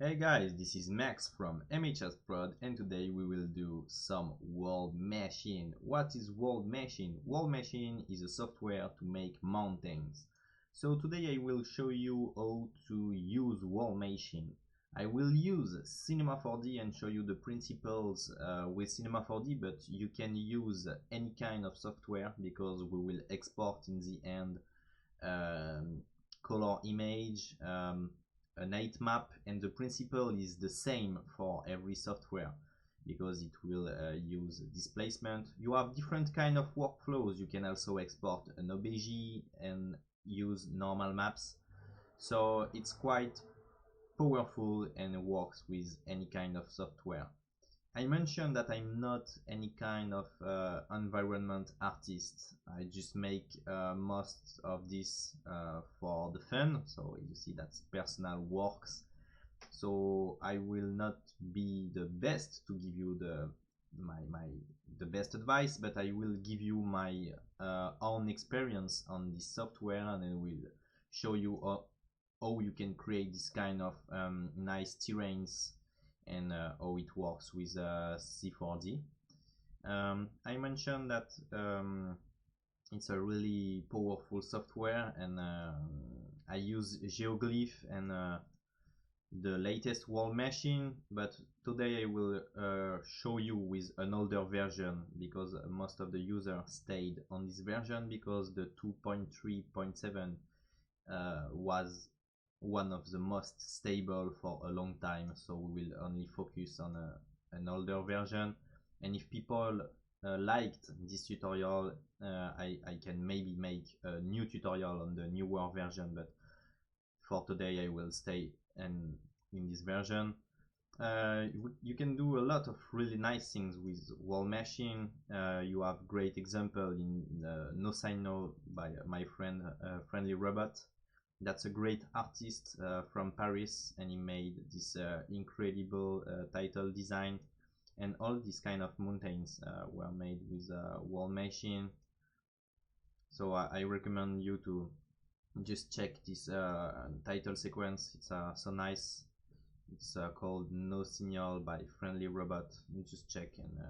Hey guys, this is Max from MHS Prod and today we will do some world machine. What is world machine? World machine is a software to make mountains. So today I will show you how to use world machine. I will use Cinema 4D and show you the principles with Cinema 4D, but you can use any kind of software because we will export in the end color image, a night map, and the principle is the same for every software because it will use displacement. You have different kind of workflows. You can also export an OBJ and use normal maps, so it's quite powerful and works with any kind of software. I mentioned that I'm not any kind of environment artist. I just make most of this for the fun. So you see that's personal works. So I will not be the best to give you the best advice, but I will give you my own experience on this software, and I will show you how you can create this kind of nice terrains and how it works with C4D. I mentioned that it's a really powerful software, and I use Geoglyph and the latest world machine, but today I will show you with an older version because most of the users stayed on this version because the 2.3.7 was one of the most stable for a long time, so we will only focus on an older version. And if people liked this tutorial, I can maybe make a new tutorial on the newer version, but for today I will stay in this version. You can do a lot of really nice things with wall machine. You have great example in No Sign No by my friend Friendly Robot. That's a great artist from Paris, and he made this incredible title design, and all these kind of mountains were made with wall machine. So I recommend you to just check this title sequence. It's so nice. It's called No Signal by Friendly Robot. You just check, and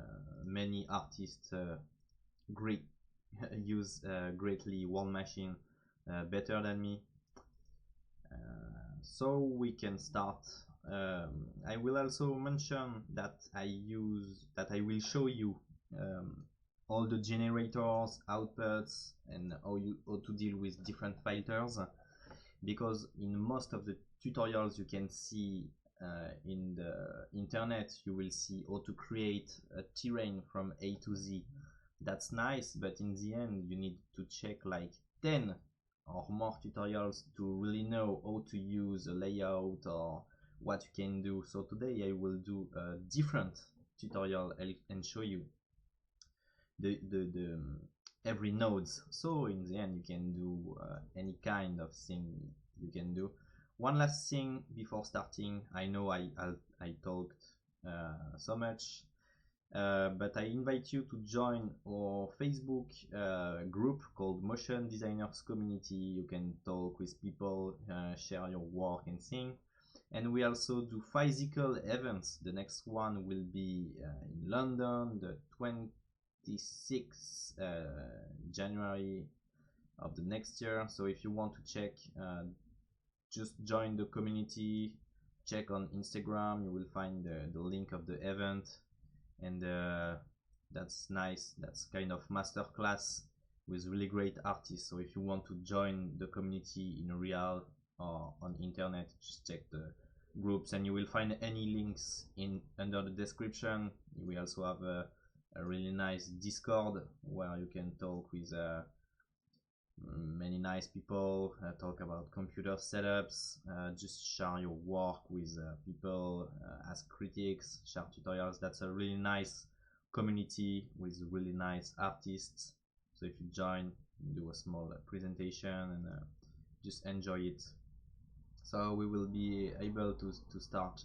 many artists great use greatly wall machine better than me. So we can start. I will also mention that I will show you all the generators, outputs, and how to deal with different filters, because in most of the tutorials you can see in the internet, you will see how to create a terrain from A to Z. That's nice, but in the end you need to check like 10 or more tutorials to really know how to use a layout or what you can do. So today I will do a different tutorial and show you the every nodes. So in the end you can do any kind of thing you can do. One last thing before starting. I know I talked so much, but I invite you to join our Facebook group called Motion Designers Community. You can talk with people, share your work and thing. And we also do physical events. The next one will be in London, the 26th January of the next year. So if you want to check, just join the community, check on Instagram, you will find the link of the event. And that's nice. That's kind of masterclass with really great artists. So if you want to join the community in real or on internet, just check the groups, and you will find any links in under the description. We also have a really nice Discord where you can talk with many nice people, talk about computer setups, just share your work with people, ask critics, share tutorials. That's a really nice community with really nice artists. So if you join, do a small presentation and just enjoy it. So we will be able to start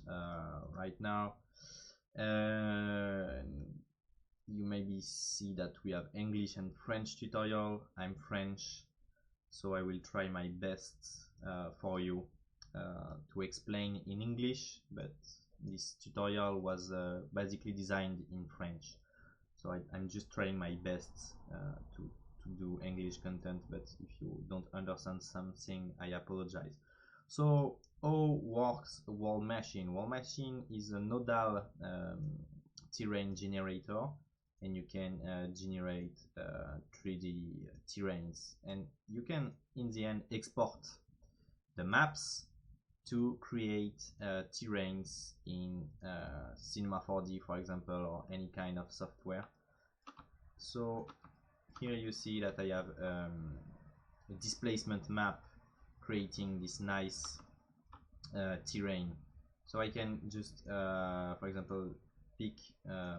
right now. You maybe see that we have English and French tutorial. I'm French, so I will try my best for you. to explain in English, but this tutorial was basically designed in French. So I'm just trying my best to do English content, but if you don't understand something, I apologize. So how works a wall machine? Wall machine is a nodal terrain generator, and you can generate 3D terrains, and you can in the end export the maps to create terrains in Cinema 4D, for example, or any kind of software. So here you see that I have a displacement map creating this nice terrain. So I can just, for example, pick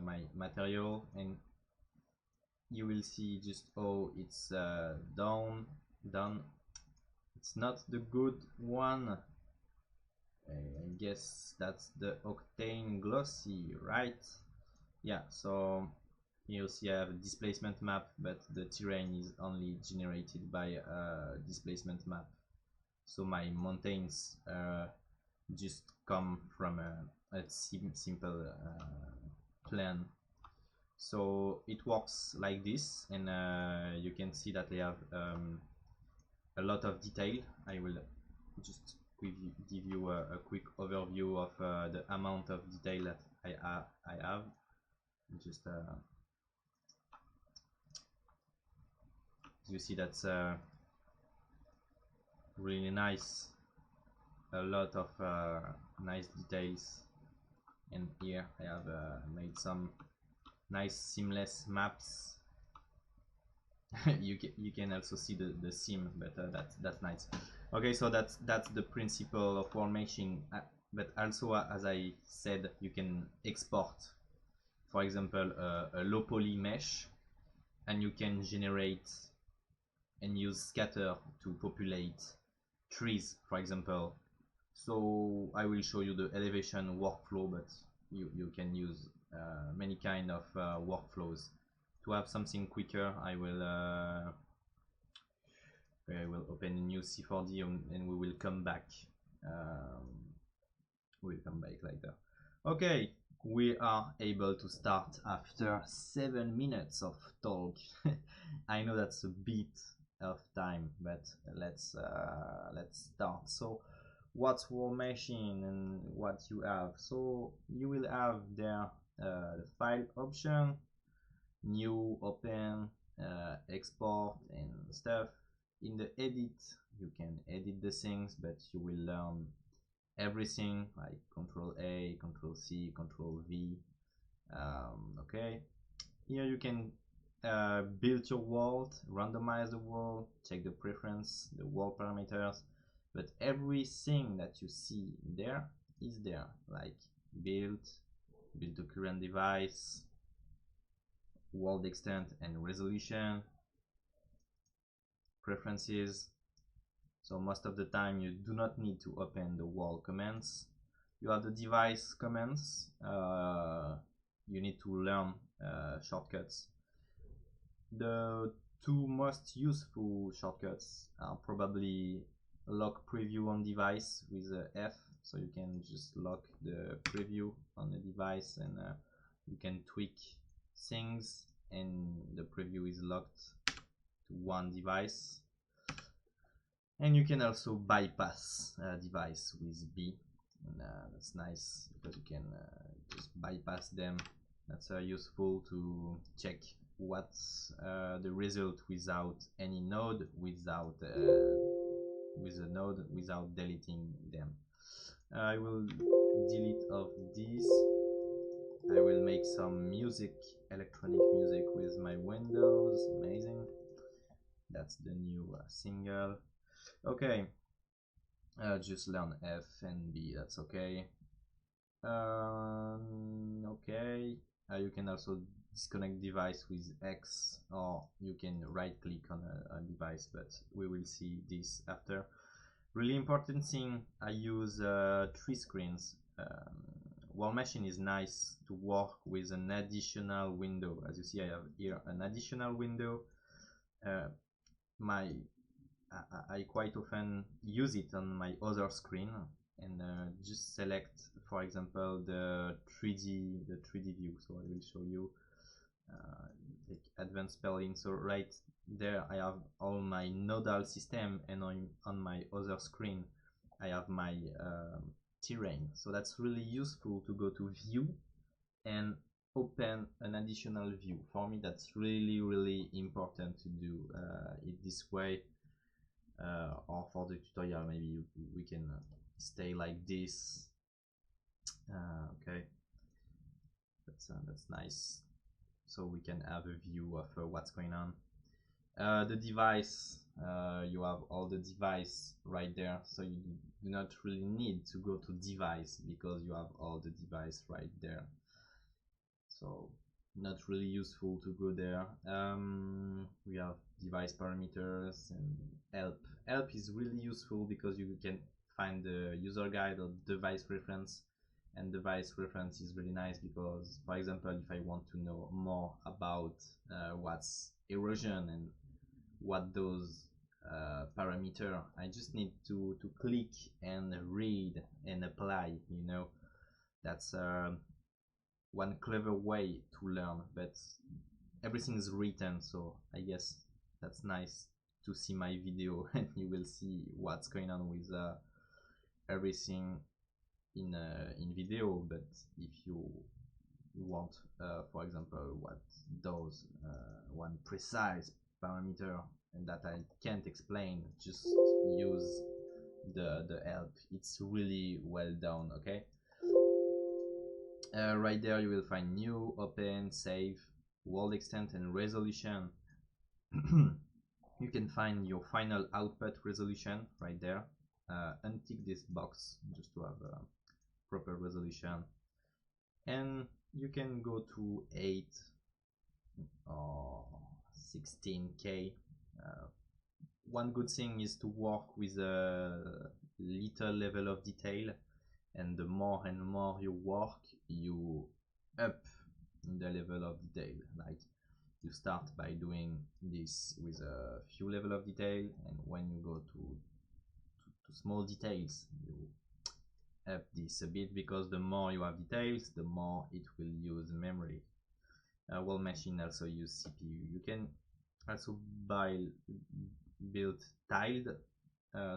my material, and you will see just it's done. It's not the good one. I guess that's the octane glossy, right? Yeah, so you see I have a displacement map, but the terrain is only generated by a displacement map. So my mountains just come from a simple plan. So it works like this, and you can see that I have a lot of detail. I will just give you a quick overview of the amount of detail that I have. Just you see that's really nice, a lot of nice details, and here I have made some nice seamless maps. You can also see the seam, but that's nice. Okay, so that's the principle of wall meshing, but also as I said, you can export, for example, a low poly mesh, and you can generate and use scatter to populate trees, for example. So I will show you the elevation workflow, but you can use many kind of workflows. To have something quicker, I will open a new C4D, and we will come back. We'll come back later. Okay, we are able to start after 7 minutes of talk. I know that's a bit of time, but let's start. So what's wall meshing and what you have? So you will have there the file option, new, open, export and stuff. In the edit, you can edit the things, but you will learn everything like Control A, Control C, Control V. Okay, here you can build your world, randomize the world, check the preference, the world parameters, but everything that you see there is there, like build to current device, world extent and resolution, preferences. So most of the time you do not need to open the wall commands. You have the device commands. You need to learn shortcuts. The two most useful shortcuts are probably lock preview on device with F, so you can just lock the preview on the device, and you can tweak things, and the preview is locked to one device. And you can also bypass a device with B, and that's nice because you can just bypass them. That's useful to check what's the result without any node, without with a node, without deleting them. I will delete of these. I will make some music, electronic music with my windows. Amazing. That's the new single. Okay, just learn F and B, that's okay. Okay, you can also disconnect device with X, or you can right click on a device, but we will see this after. Really important thing, I use 3 screens. Wall machine is nice to work with an additional window. As you see, I have here an additional window. I quite often use it on my other screen and just select, for example, the 3D view. So I will show you like advanced spelling. So right there I have all my nodal system, and on my other screen I have my terrain. So that's really useful to go to view and open an additional view. For me that's really important to do it this way, or for the tutorial maybe we can stay like this. Okay, that's nice, so we can have a view of what's going on. The device, you have all the device right there, so you do not really need to go to device because you have all the device right there, so not really useful to go there. We have device parameters and help is really useful because you can find the user guide or device reference, and device reference is really nice because, for example, if I want to know more about what's erosion and what those parameter, I just need to click and read and apply, you know. That's one clever way to learn, but everything is written, so I guess that's nice to see my video and you will see what's going on with everything in video. But if you want, for example, what does one precise parameter and that I can't explain, just use the help. It's really well done. Okay, right there you will find new, open, save, world extent and resolution. You can find your final output resolution right there. Untick this box just to have a proper resolution, and you can go to 8 or 16K. One good thing is to work with a little level of detail, and the more and more you work, you up the level of detail. Like, you start by doing this with a few level of detail, and when you go to small details, you up this a bit, because the more you have details, the more it will use memory. Well, machine also use CPU. You can also build tiled,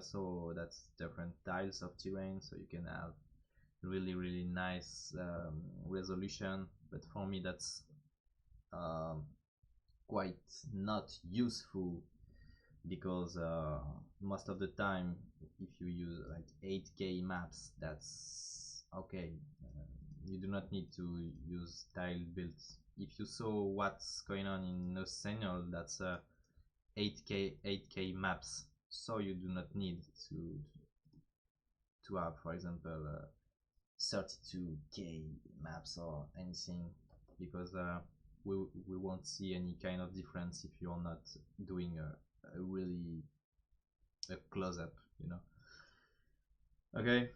so that's different tiles of terrain, so you can have really nice resolution. But for me that's quite not useful, because most of the time if you use like 8K maps, that's okay. You do not need to use tile builds. If you saw what's going on in no signal, that's 8K maps, so you do not need to have, for example, 32K maps or anything, because we won't see any kind of difference if you're not doing a really close-up, you know. Okay,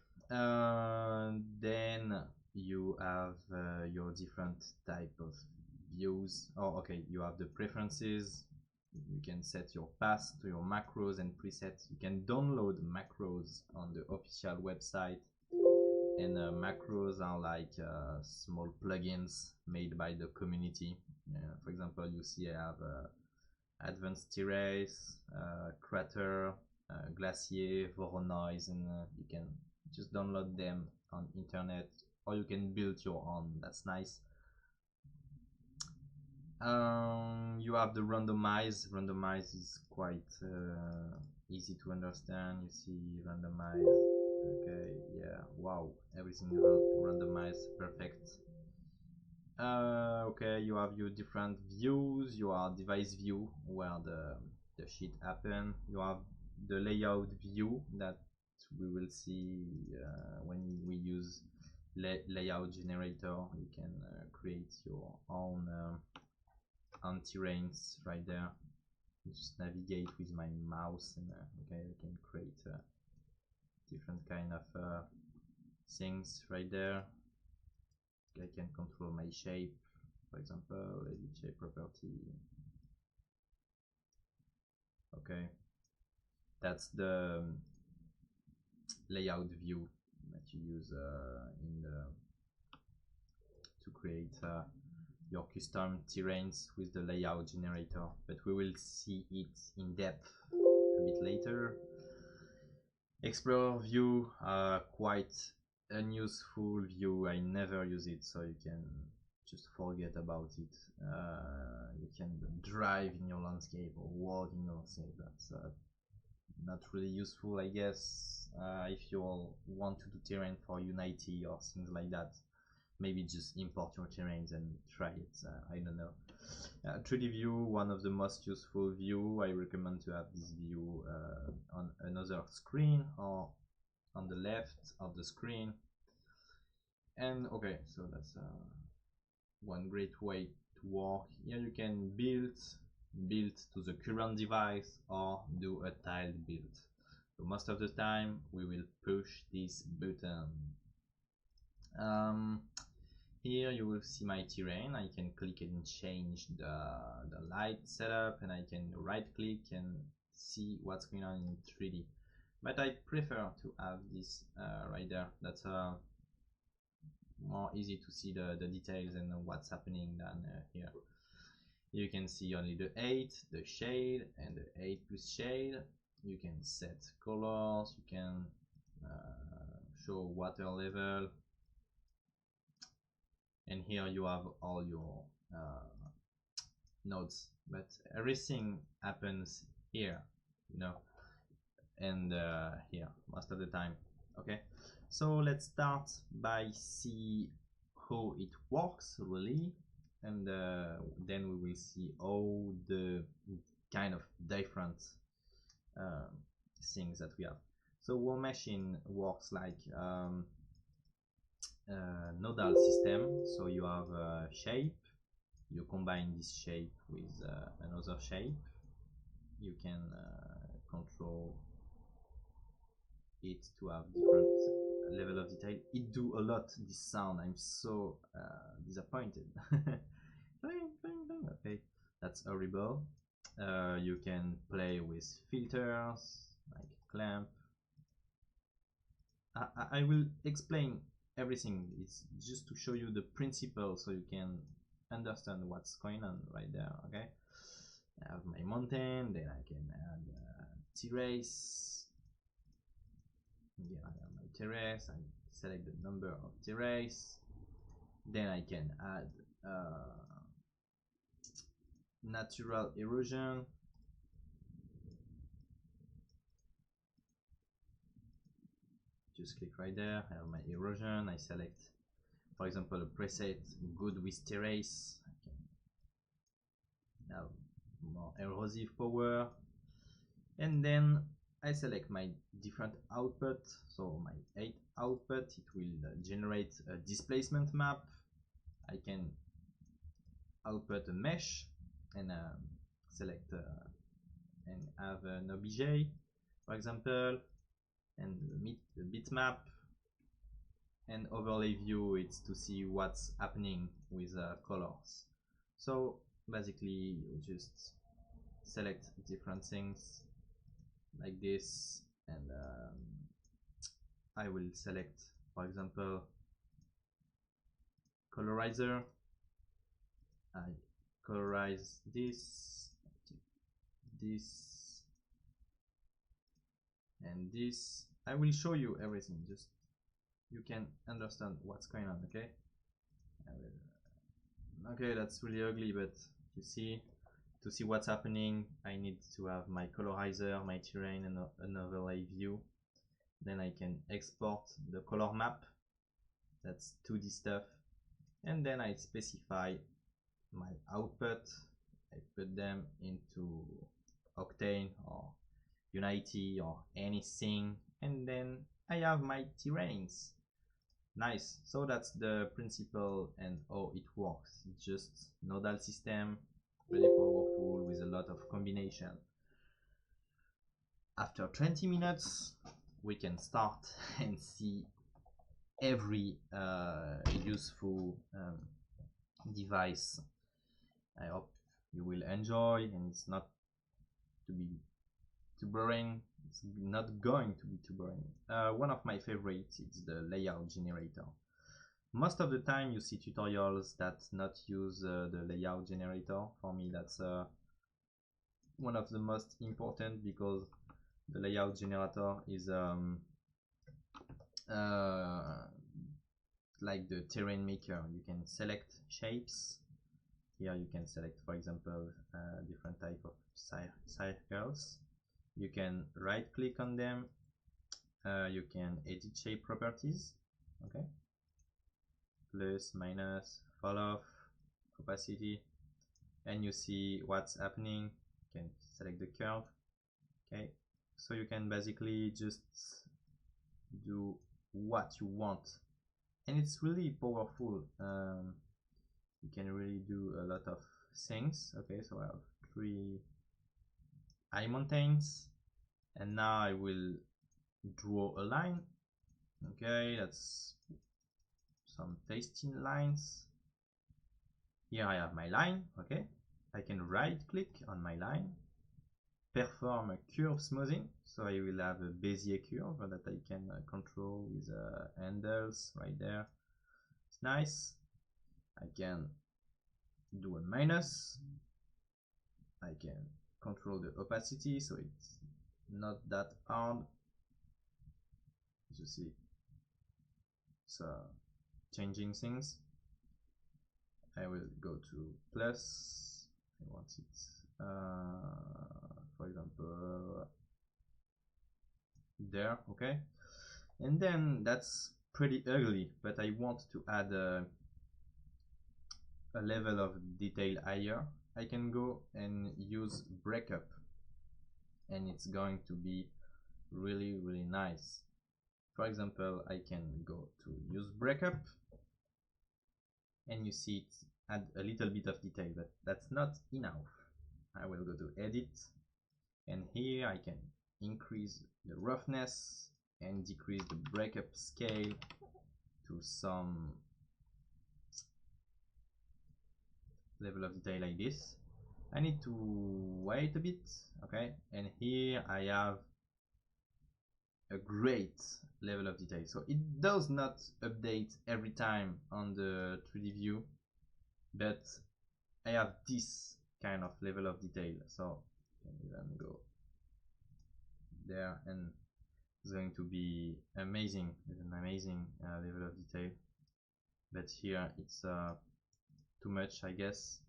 then you have your different type of views. Oh, okay, you have the preferences. You can set your path to your macros and presets. You can download macros on the official website, and macros are like small plugins made by the community. For example, you see I have advanced terrace, crater, glacier, voronoi, and you can just download them on internet, or you can build your own. That's nice. You have the randomize. Randomize is quite easy to understand. You see randomize. Okay, yeah, wow, everything randomized, perfect. Okay, you have your different views. You have device view, where the shit happen. You have the layout view that we will see when we use layout generator. You can create your own terrains right there. Just navigate with my mouse, and okay, I can create different kind of things right there. I can control my shape, for example, edit shape property. Okay, That's the layout view that you use to create your custom terrains with the layout generator, but we will see it in depth a bit later. Explorer view, quite unuseful view. I never use it, so you can just forget about it. You can drive in your landscape or walk in your landscape. That's not really useful, I guess. If you all want to do terrain for Unity or things like that, maybe just import your terrains and try it. I don't know. 3D view, one of the most useful view. I recommend to have this view on another screen or on the left of the screen. And okay, so that's one great way to work. Here you can build to the current device or do a tiled build. So most of the time we will push this button. Here you will see my terrain. I can click and change the light setup, and I can right click and see what's going on in 3D. But I prefer to have this right there. That's more easy to see the details and what's happening than here. You can see only the 8, the shade, and the 8 plus shade. You can set colors, you can show water level, and here you have all your nodes, but everything happens here, you know, and here most of the time. Okay, so let's start by see how it works really, and then we will see all the kind of different things that we have. So War Machine works like nodal system. So you have a shape, you combine this shape with another shape, you can control it to have different level of detail. It do a lot this sound. I'm so disappointed. Okay, that's horrible. You can play with filters like clamp. I will explain everything. It's just to show you the principle so you can understand what's going on right there. Okay, I have my mountain, then I can add terrace. Yeah, I have my terrace. I select the number of terrace, then I can add natural erosion. Just click right there. I have my erosion. I select, for example, a preset good with terrace. I can have more erosive power, and then I select my different output. So my 8 output, it will generate a displacement map. I can output a mesh and select and have an obj, for example, and the bitmap, and overlay view. It's to see what's happening with colors. So basically you just select different things like this, and I will select, for example, colorizer. I colorize this, and this. I will show you everything, just you can understand what's going on. Okay, okay, that's really ugly, but you see, to see what's happening, I need to have my colorizer, my terrain, and an overlay view. Then I can export the color map. That's 2D stuff, and then I specify my output. I put them into Octane or Unity or anything, and then I have my terrains. Nice. So that's the principle and how it works. It's just nodal system, really powerful with a lot of combination. After 20 minutes, we can start and see every useful device. I hope you will enjoy, and it's not to be too boring. it's not going to be too boring. One of my favorites is the layout generator. Most of the time you see tutorials that not use the layout generator. For me, that's one of the most important, because the layout generator is like the terrain maker. You can select shapes. Here you can select, for example, different type of circles. You can right click on them. You can edit shape properties. Okay, plus, minus, fall off, opacity, and you see what's happening. You can select the curve. Okay, so you can basically just do what you want, and it's really powerful. You can really do a lot of things. Okay, so I have 3 high mountains, and now I will draw a line. Okay, that's some tasting lines. Here I have my line. Okay, I can right click on my line, perform a curve smoothing, so I will have a Bezier curve that I can control with handles right there. It's nice. I can do a minus. I can control the opacity, so it's not that hard. As you see, it's changing things. I will go to plus. I want it, for example, there. Okay, and then that's pretty ugly, but I want to add a level of detail higher. I can go and use breakup, and it's going to be really nice. For example, I can go to use breakup, and you see it add a little bit of detail, but that's not enough. I will go to edit, and here I can increase the roughness and decrease the breakup scale to some level of detail like this. I need to wait a bit. Okay, and here I have a great level of detail. So it does not update every time on the 3D view, but I have this kind of level of detail. So I can even go there, and it's going to be amazing. It's an amazing level of detail. But here it's too much, I guess.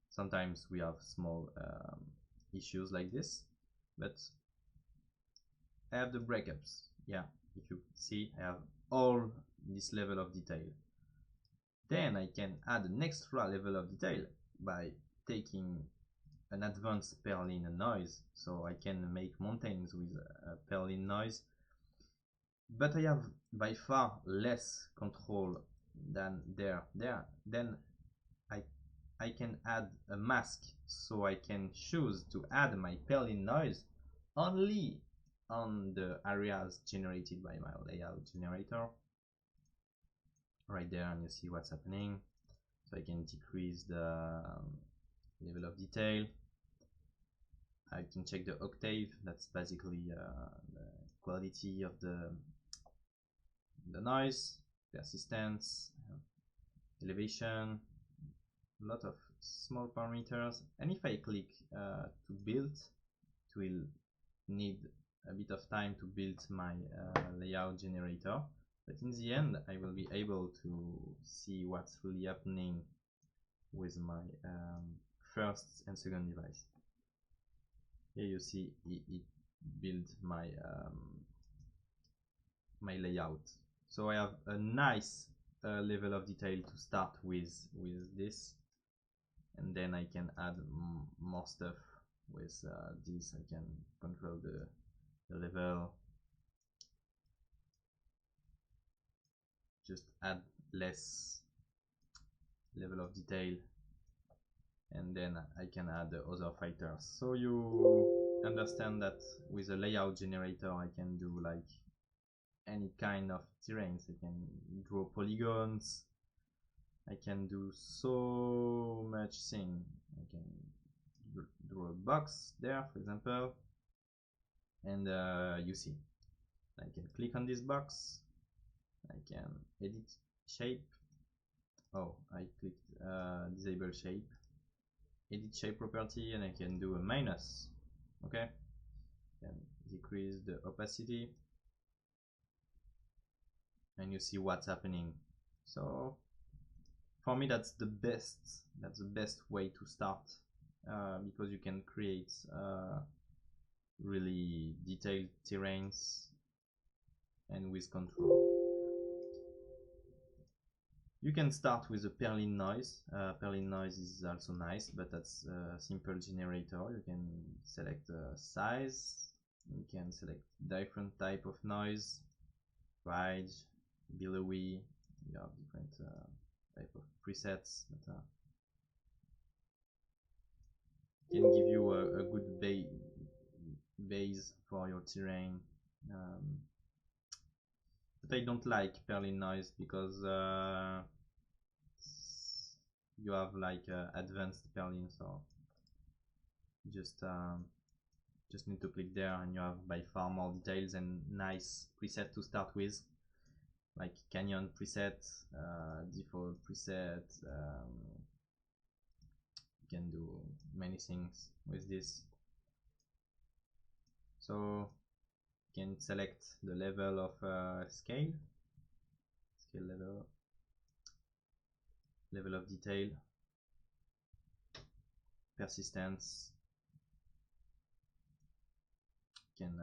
Sometimes we have small issues like this, but I have the breakups. Yeah, if you see, I have all this level of detail. Then I can add an extra level of detail by taking an advanced Perlin noise. So I can make mountains with a Perlin noise, but I have by far less control than there. Then I can add a mask, so I can choose to add my Perlin noise only on the areas generated by my layout generator. Right there, and you see what's happening. So I can decrease the level of detail. I can check the octave. That's basically the quality of the noise, persistence, elevation, a lot of small parameters. And if I click to build, it will need a bit of time to build my layout generator, but in the end I will be able to see what's really happening with my first and second device. Here you see it built my my layout. So I have a nice level of detail to start with this, and then I can add more stuff with this. I can control the level, just add less level of detail, and then I can add the other fighters. So you understand that with a layout generator I can do like any kind of terrains. I can draw polygons, I can do so much thing. I can draw a box there, for example. and you see I can click on this box, I can edit shape. Oh, I clicked disable shape, edit shape property, and I can do a minus. Okay, can decrease the opacity, and you see what's happening. So for me that's the best way to start, because you can create really detailed terrains and with control. You can start with a Perlin noise. Perlin noise is also nice, but that's a simple generator. You can select size, you can select different type of noise, wide, billowy. You have different type of presets that can give you a good base for your terrain. But I don't like Perlin noise because you have like advanced Perlin, so just need to click there and you have by far more details and nice preset to start with, like canyon preset, default preset. You can do many things with this. So you can select the level of scale level of detail, persistence. You can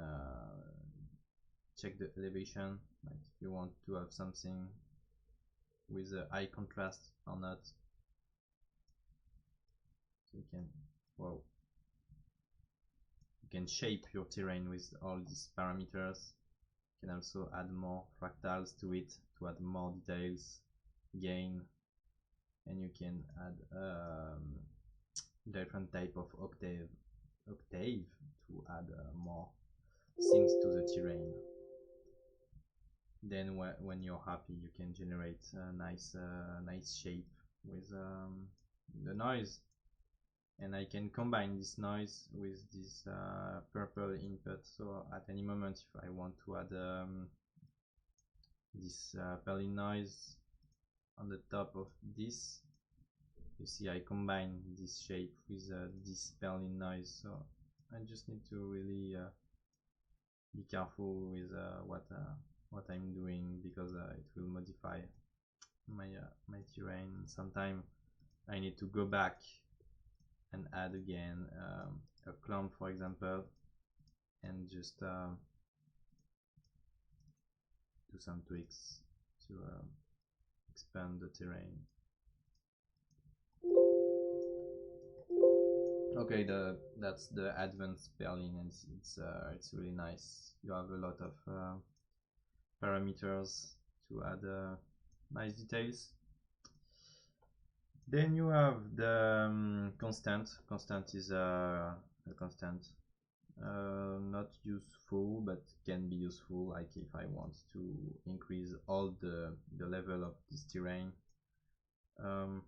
check the elevation, like if you want to have something with a high contrast or not. So you can, wow, you can shape your terrain with all these parameters. You can also add more fractals to it to add more details, gain, and you can add different type of octave to add more things to the terrain. Then when you're happy, you can generate a nice shape with the noise. And I can combine this noise with this purple input, so at any moment if I want to add this Perlin noise on the top of this, you see I combine this shape with this Perlin noise. So I just need to really be careful with what I'm doing, because it will modify my terrain. Sometimes I need to go back and add again a clump, for example, and just do some tweaks to expand the terrain. Okay, that's the advanced Perlin, and it's really nice. You have a lot of parameters to add nice details. Then you have the constant. Constant is a constant. Not useful, but can be useful, like if I want to increase all the level of this terrain. Can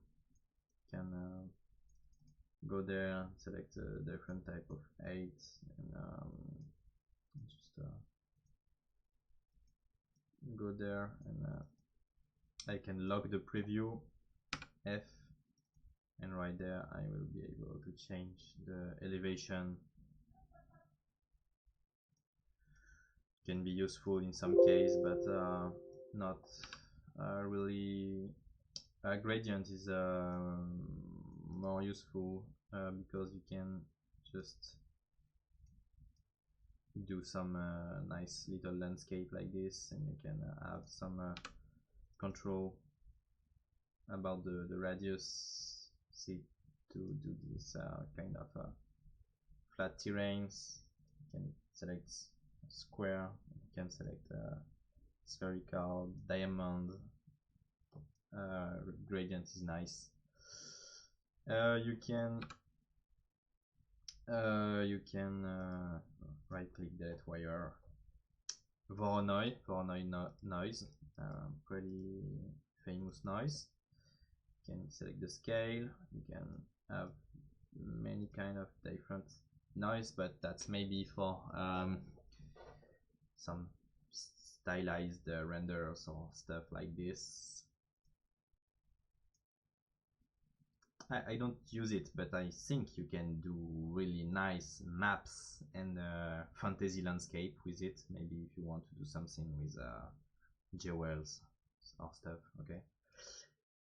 go there, select a different type of 8, and just go there, and I can lock the preview F, and right there I will be able to change the elevation. Can be useful in some case, but not really. Gradient is more useful because you can just do some nice little landscape like this, and you can have some control about the radius. See, to do this kind of flat terrains, you can select square, you can select spherical, diamond. Gradient is nice. You can right click delete wire. Voronoi noise, pretty famous noise. You can select the scale. You can have many kind of different noise, but that's maybe for some stylized renders or stuff like this. I don't use it, but I think you can do really nice maps and fantasy landscape with it. Maybe if you want to do something with jewels or stuff. Okay.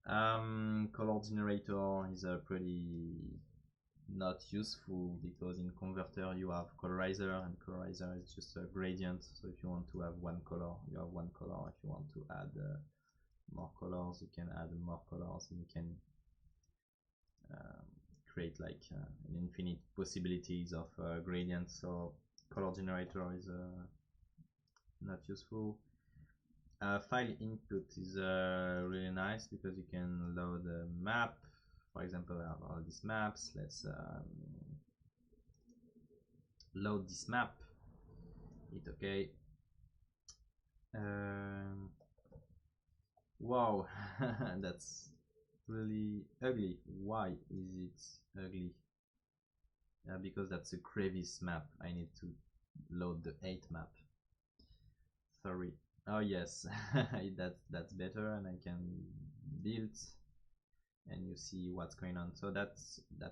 Color generator is a pretty not useful because in converter you have colorizer, and colorizer is just a gradient. So if you want to have one color, you have one color. If you want to add more colors, you can add more colors, and you can create like an infinite possibilities of gradients. So color generator is not useful. File input is really nice because you can load a map. For example, I have all these maps. Let's load this map. Hit OK. Wow, that's really ugly. Why is it ugly? Because that's a crevice map. I need to load the 8 map. Sorry. Oh yes, that's better, and I can build, and you see what's going on. So that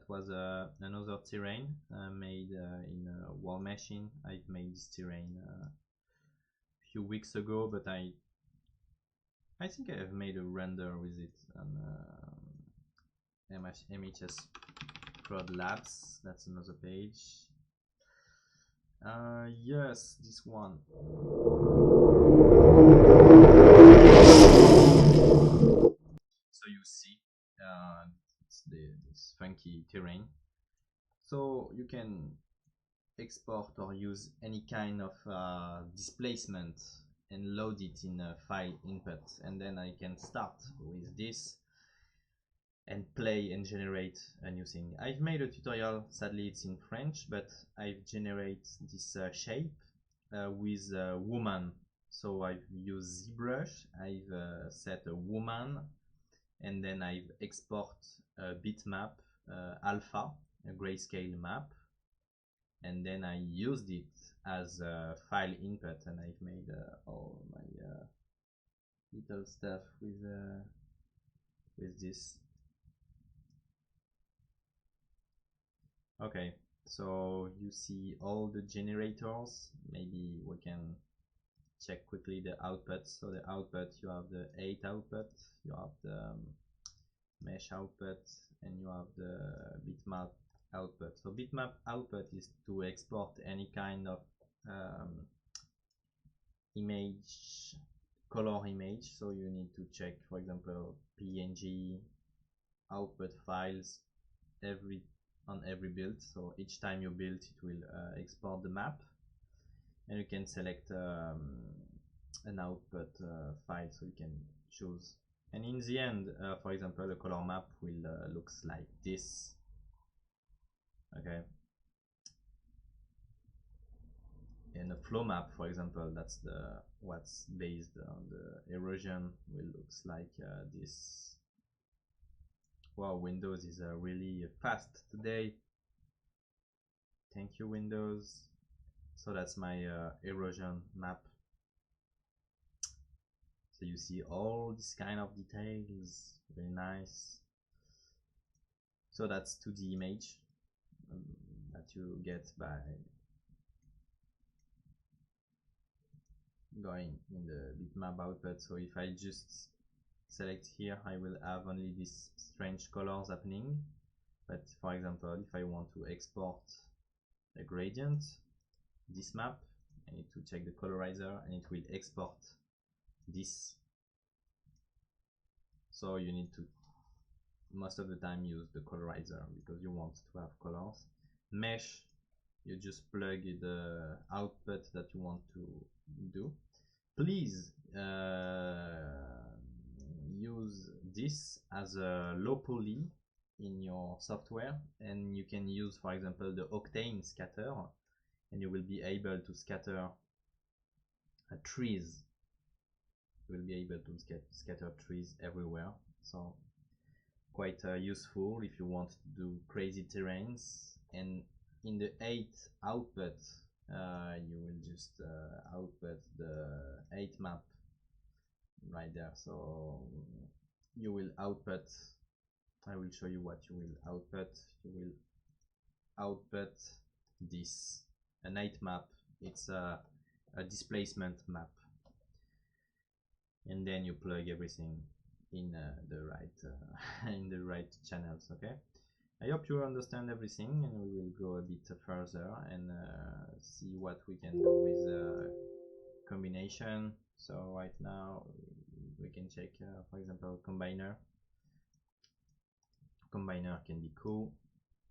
was another terrain made in a wall machine. I've made this terrain a few weeks ago, but I think I have made a render with it on MHS Prod Labs. That's another page. Yes, this one. So you see, it's this funky terrain. So you can export or use any kind of displacement and load it in a file input, and then I can start with this and play and generate a new thing. I've made a tutorial, sadly it's in French, but I've generated this shape with a woman. So I've used ZBrush, I've set a woman, and then I've export a bitmap alpha, a grayscale map, and then I used it as a file input, and I've made all my little stuff with this. Okay, so you see all the generators. Maybe we can check quickly the output. So the output, you have the 8 output, you have the mesh output, and you have the bitmap output. So bitmap output is to export any kind of image, color image. So you need to check, for example, PNG output files on every build. So each time you build, it will export the map, and you can select an output file, so you can choose. And in the end, for example, a color map will looks like this. Okay. And a flow map, for example, that's what's based on the erosion, will looks like this. Wow, Windows is really fast today. Thank you, Windows. So that's my erosion map. So you see all this kind of details, very nice. So that's 2D image that you get by going in the bitmap output. So if I just select here, I will have only these strange colors happening. But for example, if I want to export a gradient, this map, I need to check the colorizer, and it will export this. So you need to most of the time use the colorizer because you want to have colors. Mesh, you just plug the output that you want to do. Please use this as a low poly in your software, and you can use, for example, the octane scatter, and you will be able to scatter trees. You will be able to scatter trees everywhere. So quite useful if you want to do crazy terrains. And in the 8 output, you will just output the 8 map right there. So you will output, I will show you what you will output. You will output this an 8 map. It's a displacement map, and then you plug everything in the right in the right channels. Okay, I hope you understand everything, and we will go a bit further and see what we can do with combination. So right now we can check, for example, combiner can be cool,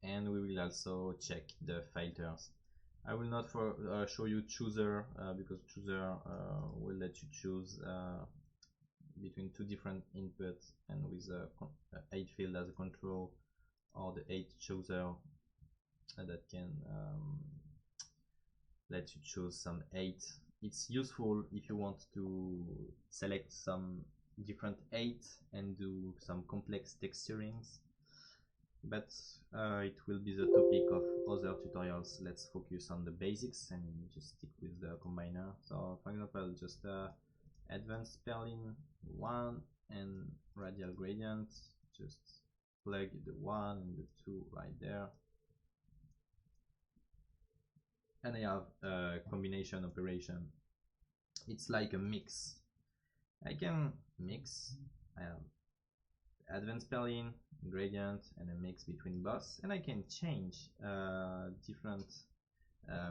and we will also check the filters. I will not show you chooser because chooser will let you choose between two different inputs, and with a 8 field as a control, or the 8 chooser that can let you choose some 8. It's useful if you want to select some different 8 and do some complex texturings, but it will be the topic of other tutorials. Let's focus on the basics and just stick with the combiner. So for example, just advanced Perlin 1 and radial gradient, just plug the 1 and the 2 right there, and I have a combination operation. It's like a mix. I can mix. I have advanced Perlin, gradient, and a mix between boss, and I can change different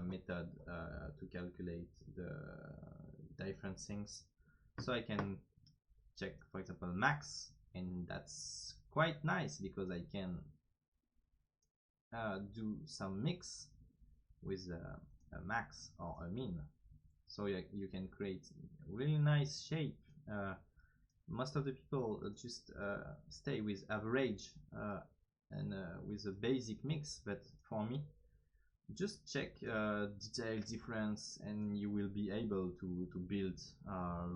method to calculate the different things. So I can check, for example, max, and that's quite nice because I can do some mix with a max or a min. So you can create really nice shape. Most of the people just stay with average and with a basic mix, but for me, just check detail difference, and you will be able to build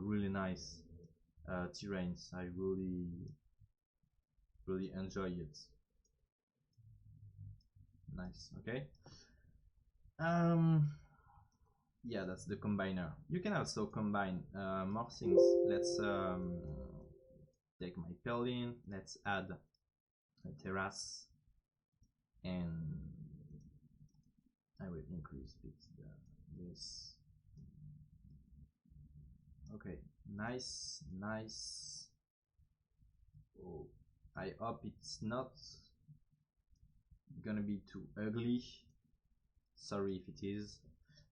really nice terrains. I really enjoy it. Nice. Okay. Yeah, that's the combiner. You can also combine more things. Let's take my Perlin. Let's add a terrace, and I will increase a bit this. Okay, nice. Oh, I hope it's not gonna be too ugly. Sorry if it is.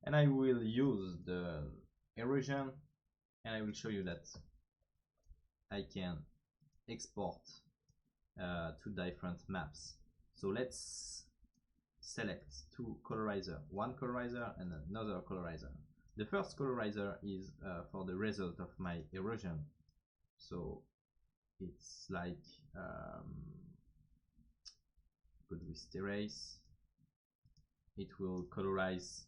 And I will use the erosion, and I will show you that I can export two different maps. So let's select two colorizer, one colorizer and another colorizer. The first colorizer is for the result of my erosion. So it's like good with terrace. It will colorize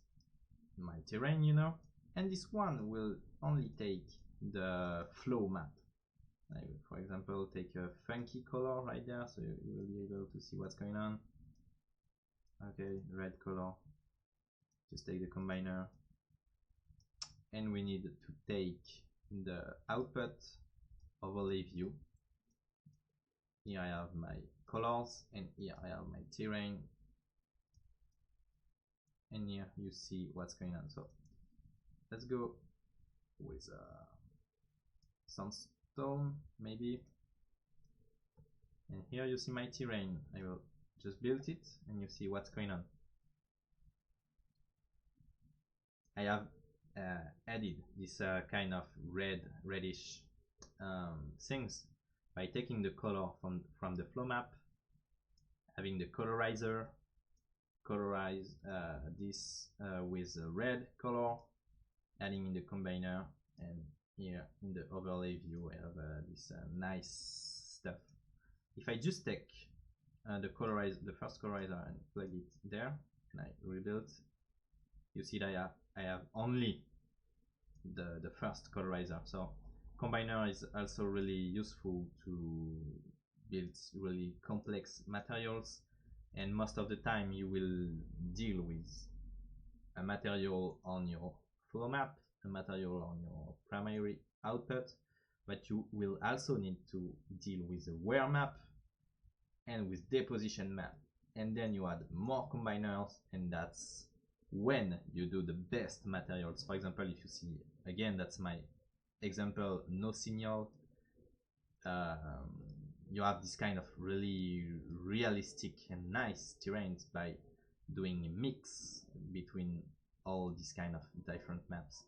my terrain, you know, and this one will only take the flow map. I will, for example, take a funky color right there, so you will be able to see what's going on. Okay, red color. Just take the combiner, and we need to take the output overlay view. Here I have my colors, and here I have my terrain, and here you see what's going on. So let's go with sandstone maybe, and here you see my terrain. I will just build it, and you see what's going on. I have added this kind of reddish things by taking the color from the flow map, having the colorizer colorize this with a red color, adding in the combiner, and here in the overlay view I have this nice stuff. If I just take the first colorizer and plug it there, and I rebuild, you see that I have only the first colorizer. So combiner is also really useful to build really complex materials, and most of the time you will deal with a material on your flow map, a material on your primary output, but you will also need to deal with the wear map and with deposition map. And then you add more combiners, and that's when you do the best materials. For example, if you see, again, that's my example, no signal. You have this kind of really realistic and nice terrains by doing a mix between all these kind of different maps.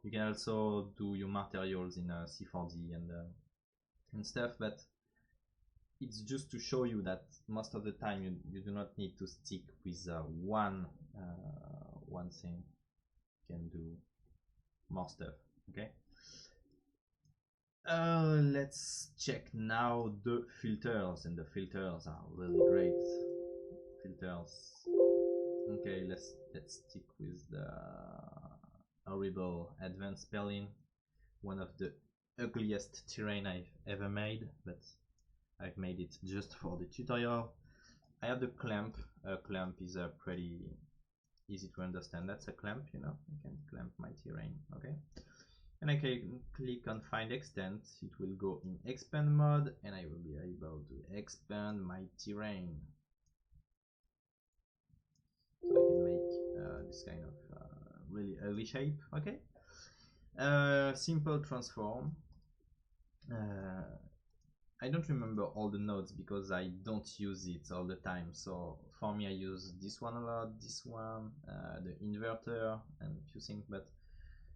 You can also do your materials in C4D and stuff, but it's just to show you that most of the time you do not need to stick with one thing. You can do more stuff. Okay. Let's check now the filters, and the filters are really great. Filters. Okay, let's stick with the horrible advanced spelling. One of the ugliest terrain I've ever made, but I've made it just for the tutorial. I have the clamp. A clamp is a pretty easy to understand. That's a clamp, you know. I can clamp my terrain. Okay. And I can click on find extent. It will go in expand mode, and I will be able to expand my terrain. So I can make this kind of really ugly shape. Okay. Simple transform. I don't remember all the nodes because I don't use it all the time. So for me, I use this one a lot, this one, the inverter, and a few things, but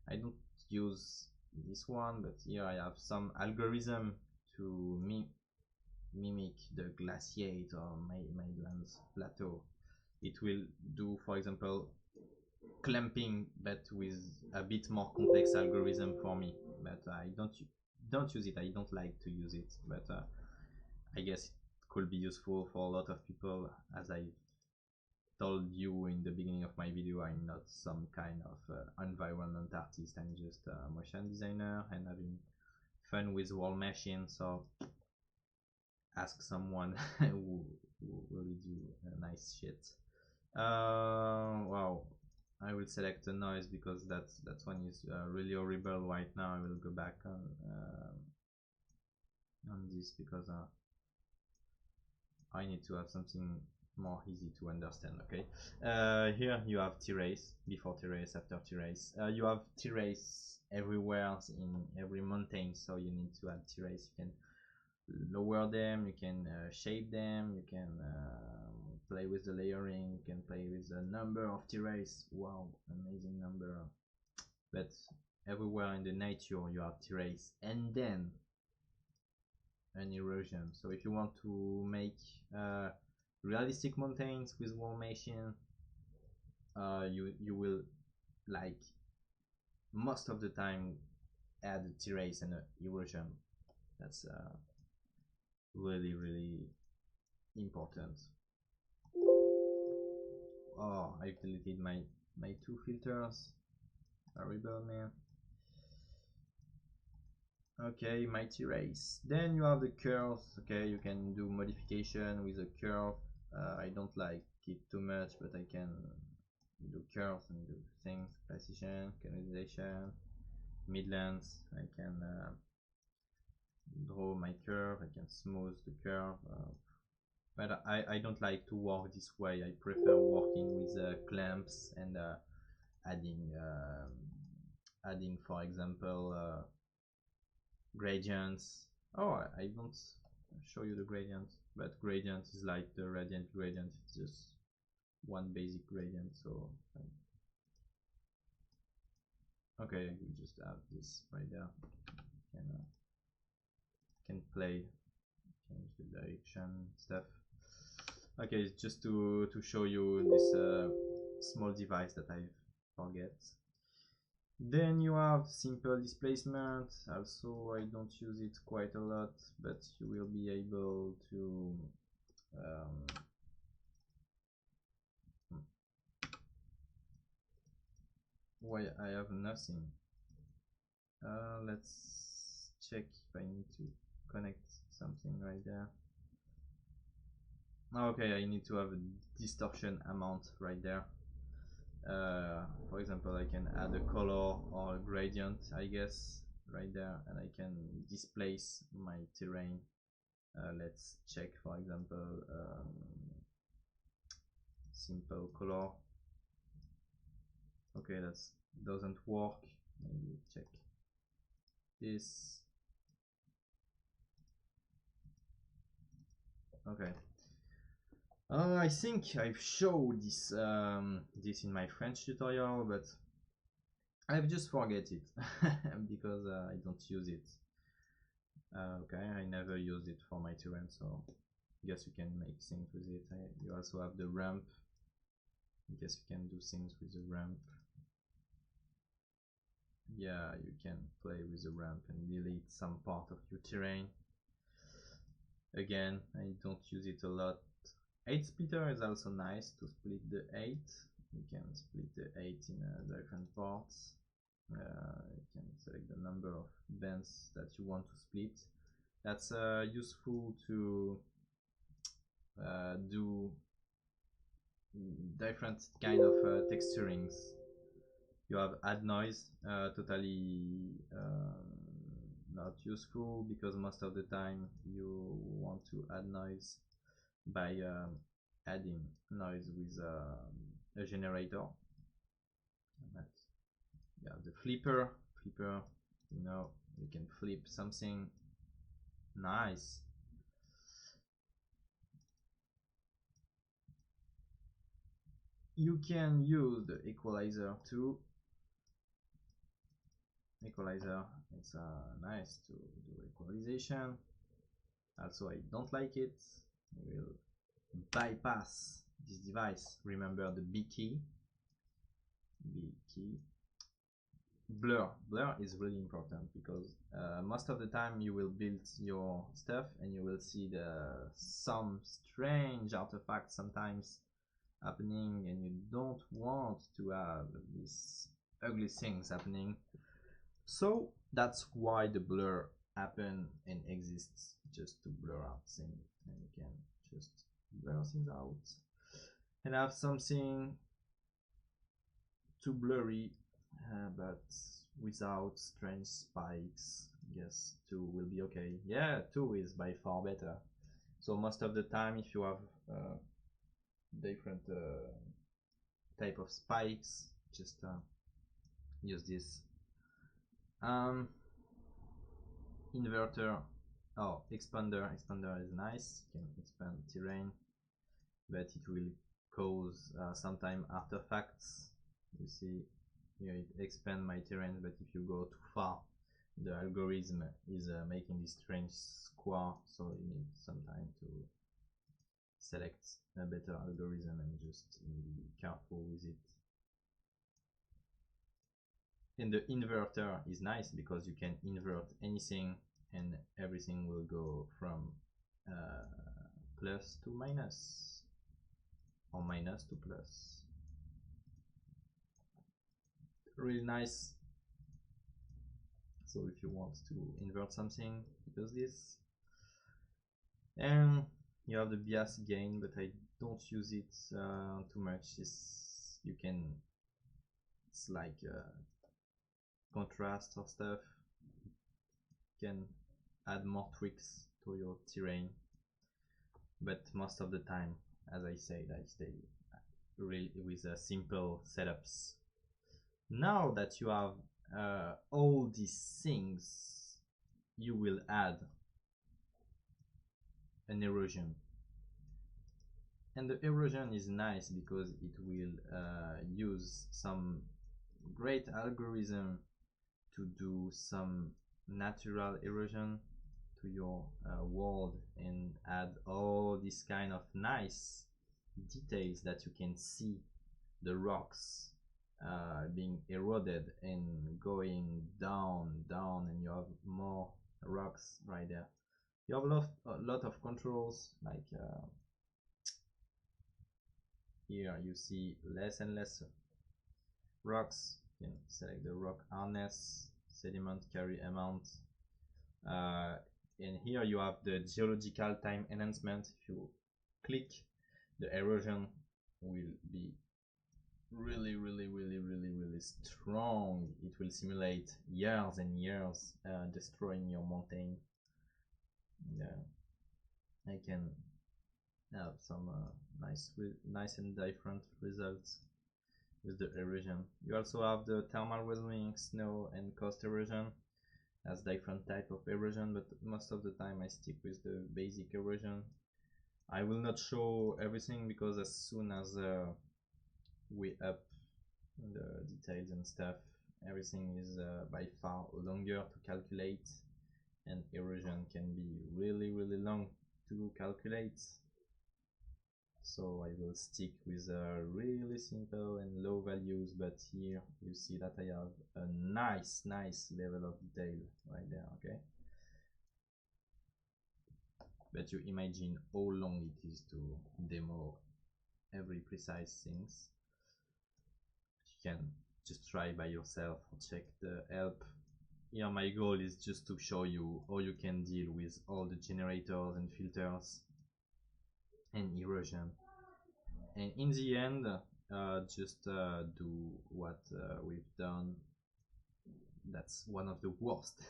I don't use this one. But here I have some algorithm to mimic the glaciate or Maidlands plateau. It will do, for example, clamping, but with a bit more complex algorithm for me. But I don't use it. I don't like to use it, but I guess it could be useful for a lot of people. As I told you in the beginning of my video, I'm not some kind of environment artist. I'm just a motion designer and having fun with wall machine. So ask someone who really do nice shit. Wow. I will select the noise because that one is really horrible right now. I will go back on this because I need to have something more easy to understand. Okay. Here you have terrace, before terrace, after terrace. You have terrace everywhere in every mountain, so you need to add terrace. You can lower them, you can shape them, you can play with the layering, you can play with the number of terrace. Wow, amazing number. But everywhere in the nature you have terrace, and then an erosion. So if you want to make realistic mountains with wall machine, you will, like, most of the time add terrace and erosion. That's really important. Oh, I've deleted my two filters. Horrible, man. Okay, mighty race. Then you have the curves. Okay, you can do modification with a curve. I don't like it too much, but I can do curves and do things. Precision, canalization, midlands. I can draw my curve. I can smooth the curve. But I don't like to work this way. I prefer working with clamps and adding, for example, gradients. Oh, I don't show you the gradient, but gradient is like the radiant gradient. It's just one basic gradient. So okay, I will just have this right there. Can play, change the direction stuff. Okay, just to show you this small device that I forget. Then you have simple displacement. Also, I don't use it quite a lot, but you will be able to why I have nothing. Let's check if I need to connect something right there. Okay, I need to have a distortion amount right there. For example, I can add a color or a gradient, I guess, right there, and I can displace my terrain. Let's check, for example, simple color. Okay, that doesn't work. Maybe check this. Okay. I think I've showed this in my French tutorial, but I've just forget it because I don't use it. Okay, I never use it for my terrain, so I guess you can make things with it. You also have the ramp. I guess you can do things with the ramp. Yeah, you can play with the ramp and delete some part of your terrain. Again, I don't use it a lot. 8 splitter is also nice to split the 8. You can split the 8 in different parts. You can select the number of bands that you want to split. That's useful to do different kind of texturings. You have add noise, totally not useful because most of the time you want to add noise by adding noise with a generator. But yeah, the flipper, you know, you can flip something nice. You can use the equalizer too. Equalizer, it's nice to do equalization. Also, I don't like it. I will bypass this device. Remember the B key. B key. Blur is really important because most of the time you will build your stuff and you will see some strange artifacts sometimes happening, and you don't want to have these ugly things happening. So that's why the blur happen and exists, just to blur out things, and you can just blur things out and have something too blurry, but without strange spikes. Yes, 2 will be okay. Yeah, 2 is by far better. So most of the time, if you have different type of spikes, just use this inverter. Oh, expander is nice. You can expand terrain, but it will cause sometime artifacts. You see here it expand my terrain, but if you go too far, the algorithm is making this strange square, so you need some time to select a better algorithm and just be careful with it. And the inverter is nice because you can invert anything and everything will go from plus to minus or minus to plus. Really nice. So if you want to invert something, use this. And you have the bias gain, but I don't use it too much. You can, it's like contrast or stuff. You can add more tweaks to your terrain, but most of the time, as I said, I stay really with simple setups. Now that you have all these things, you will add an erosion. And the erosion is nice because it will use some great algorithm to do some natural erosion to your world and add all this kind of nice details that you can see the rocks being eroded and going down, and you have more rocks right there. You have a lot of controls, like here you see less and less rocks. You can select the rock hardness, sediment carry amount, and here you have the geological time enhancement. If you click, the erosion will be really strong. It will simulate years and years destroying your mountain. Yeah, I can have some nice and different results with the erosion. You also have the thermal weathering, snow and coast erosion as different type of erosion, but most of the time I stick with the basic erosion. I will not show everything because as soon as we up the details and stuff, everything is by far longer to calculate, and erosion can be really long to calculate. So I will stick with really simple and low values, but here you see that I have a nice level of detail right there. Okay, but you imagine how long it is to demo every precise things. You can just try by yourself or check the help. Here my goal is just to show you how you can deal with all the generators and filters and erosion, and in the end just do what we've done. That's one of the worst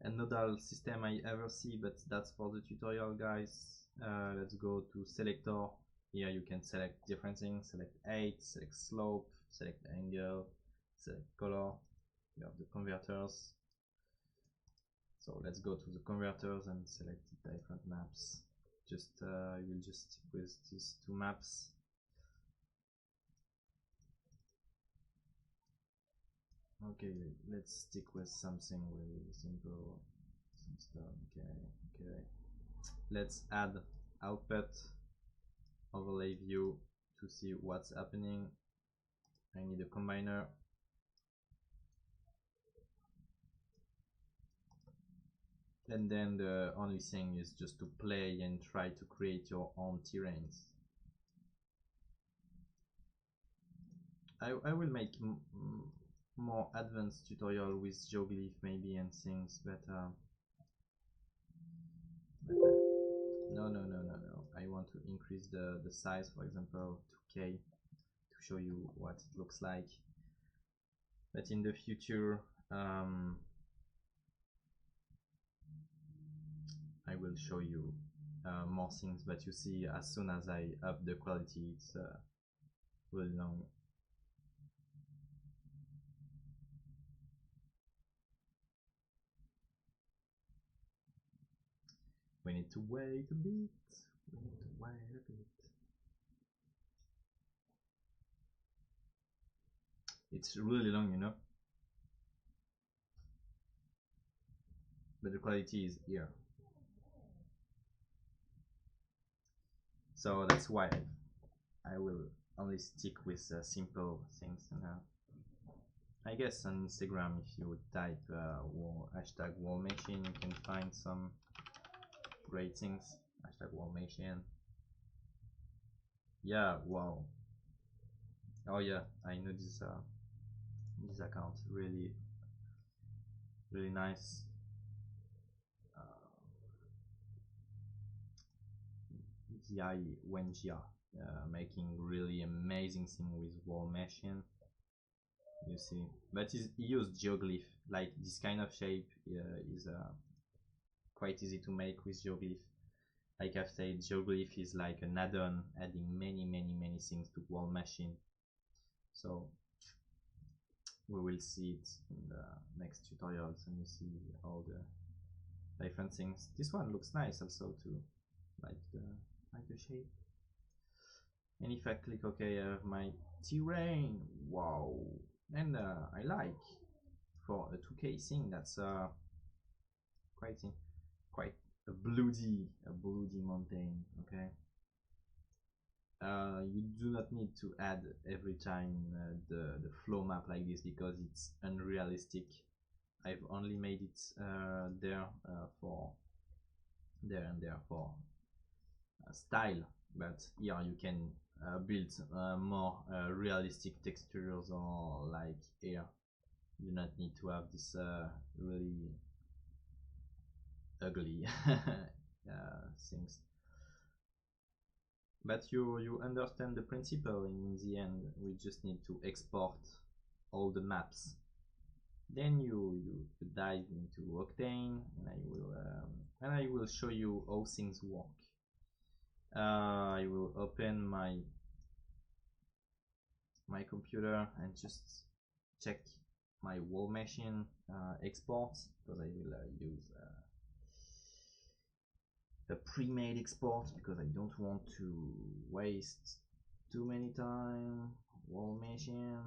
and nodal system I ever see, but that's for the tutorial, guys. Let's go to selector. Here you can select different things, select height, select slope, select angle, select color. You have the converters. So let's go to the converters and select the different maps. Just I will just stick with these two maps. Okay, let's stick with something really simple. Some stuff. Okay. Let's add output overlay view to see what's happening. I need a combiner. And then the only thing is just to play and try to create your own terrains. I will make more advanced tutorial with geoglyph maybe and things, but no. I want to increase the size, for example, 2K to show you what it looks like. But in the future, I will show you more things. But you see, as soon as I up the quality, it's really long. We need to wait a bit. It's really long, you know. But the quality is here. So that's why I will only stick with simple things. And I guess on Instagram, if you type hashtag wall machine, you can find some great things. Hashtag wall machine. Yeah, wow. Oh yeah, I know this account really nice. Di Wenjia, making really amazing thing with wall machine. You see, but he used geoglyph. Like this kind of shape is quite easy to make with geoglyph. Like I've said, geoglyph is like an add-on, adding many things to wall machine. So we will see it in the next tutorials, and you see all the different things. This one looks nice also too, like the shape. And if I click OK, I have my terrain. Wow, and I like for a 2K thing. That's quite a bloody mountain. Okay. You do not need to add every time the flow map like this because it's unrealistic. I've only made it there for style, but here you can build more realistic textures or like air. You do not need to have this really ugly things. But you understand the principle. In the end, we just need to export all the maps. Then you dive into Octane, and I will show you how things work. I will open my computer and just check my wall machine exports, because I will use a pre-made export because I don't want to waste too many time. Wall machine,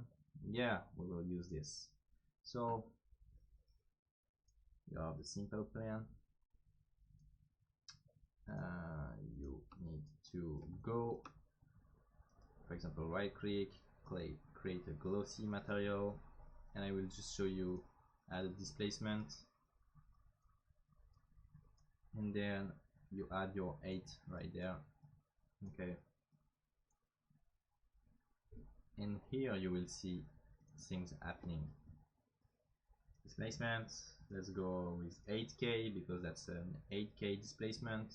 yeah, we will use this. So you have the simple plan. You need to go, for example, right click, create a glossy material, and I will just show you add a displacement, and then you add your 8 right there. Okay, and here you will see things happening. Displacement, let's go with 8K because that's an 8K displacement,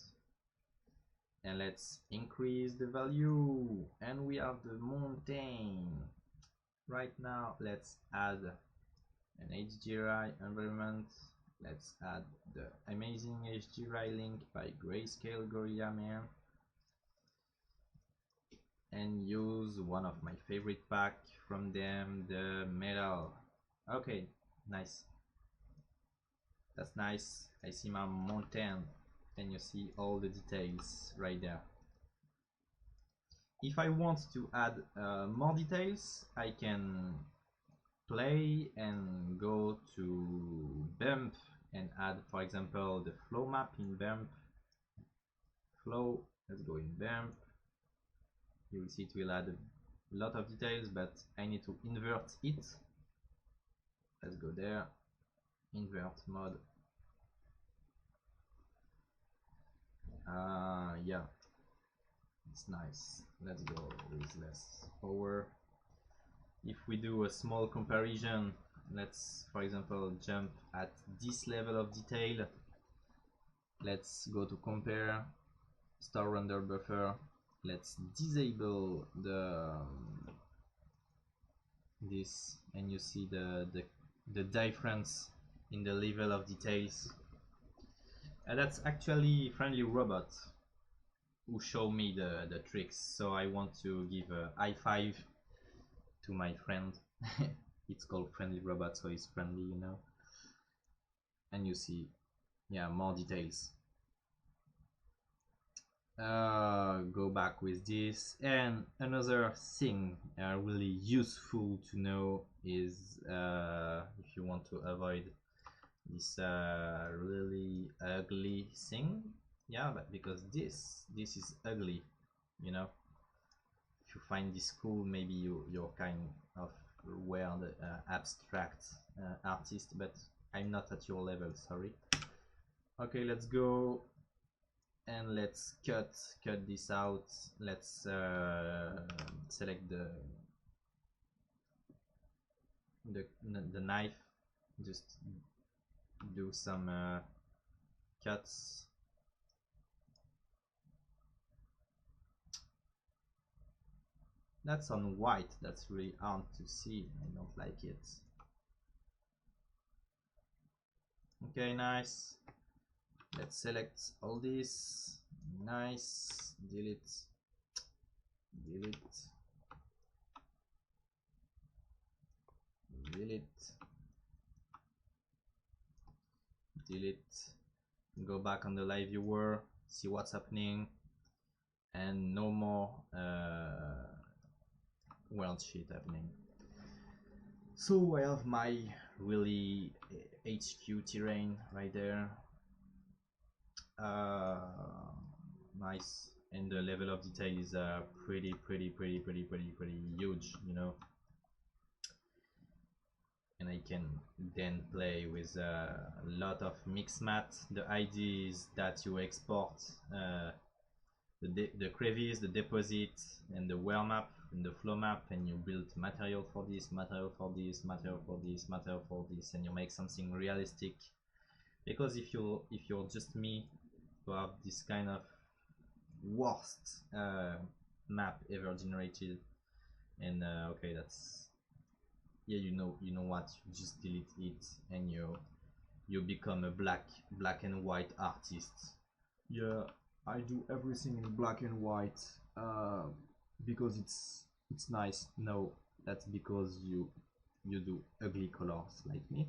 and let's increase the value, and we have the mountain. Right now let's add an HDRI environment. Let's add the amazing HDRI link by Grayscale Gorilla Man, and use one of my favorite pack from them, the metal. Okay, nice. That's nice. I see my mountain, and you see all the details right there. If I want to add more details, I can play and go to bump and add, for example, the flow map in bump. Flow, let's go in bump. You will see it will add a lot of details, but I need to invert it. Let's go there, invert mode. Yeah, it's nice. Let's go with less power. If we do a small comparison, let's, for example, jump at this level of detail. Let's go to compare, star render buffer. Let's disable this, and you see the difference in the level of details. That's actually Friendly Robot who show me the tricks, so I want to give a high five to my friend. It's called Friendly Robot, so it's friendly, you know. And you see, yeah, more details. Go back with this, and another thing really useful to know is if you want to avoid this really ugly thing, yeah, but because this is ugly, you know. If you find this cool, maybe you're kind of weird abstract artist, but I'm not at your level, sorry. Okay, let's go and let's cut this out. Let's select the knife, just do some cuts. That's on white, that's really hard to see, I don't like it. Okay, nice. Let's select all this, nice, delete, delete, delete, delete, go back on the live viewer, see what's happening, and no more weird shit happening. So I have my really HQ terrain right there. Nice, and the level of detail is pretty huge, you know. And I can then play with a lot of mix mat. The idea is that you export the crevice, the deposit, and the wear map and the flow map, and you build material for this, material for this, material for this, material for this, and you make something realistic. Because if you're just me, to have this kind of worst map ever generated. And okay, that's, yeah, you know what, you just delete it and you become a black and white artist. Yeah, I do everything in black and white because it's nice. No, that's because you do ugly colors like me.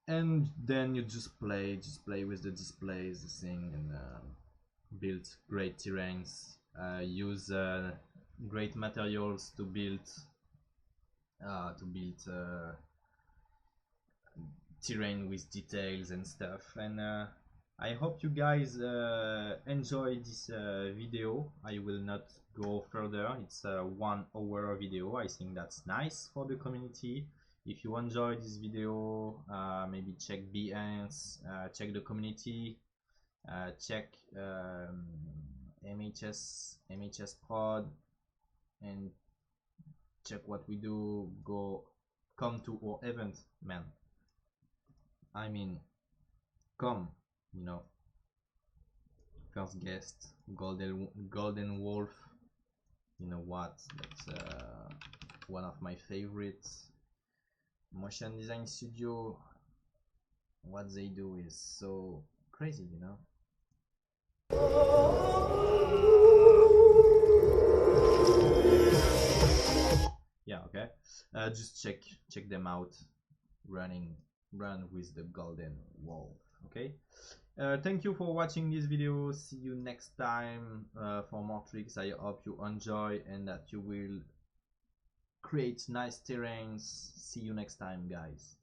And then you just play with the displays, the thing, and build great terrains. Use great materials to build terrain with details and stuff. And I hope you guys enjoy this video. I will not go further. It's a 1 hour video. I think that's nice for the community. If you enjoy this video, maybe check Behance, check the community, check MHS Prod, and check what we do. Come to our event, man. I mean, come, you know. First guest, Golden Wolf. You know what? That's one of my favorites. Motion design studio. What they do is so crazy, you know. Yeah, okay. Just check them out. Run with the Golden Wolf. Okay. Thank you for watching this video. See you next time for more tricks. I hope you enjoy and that you will create nice terrains. See you next time, guys.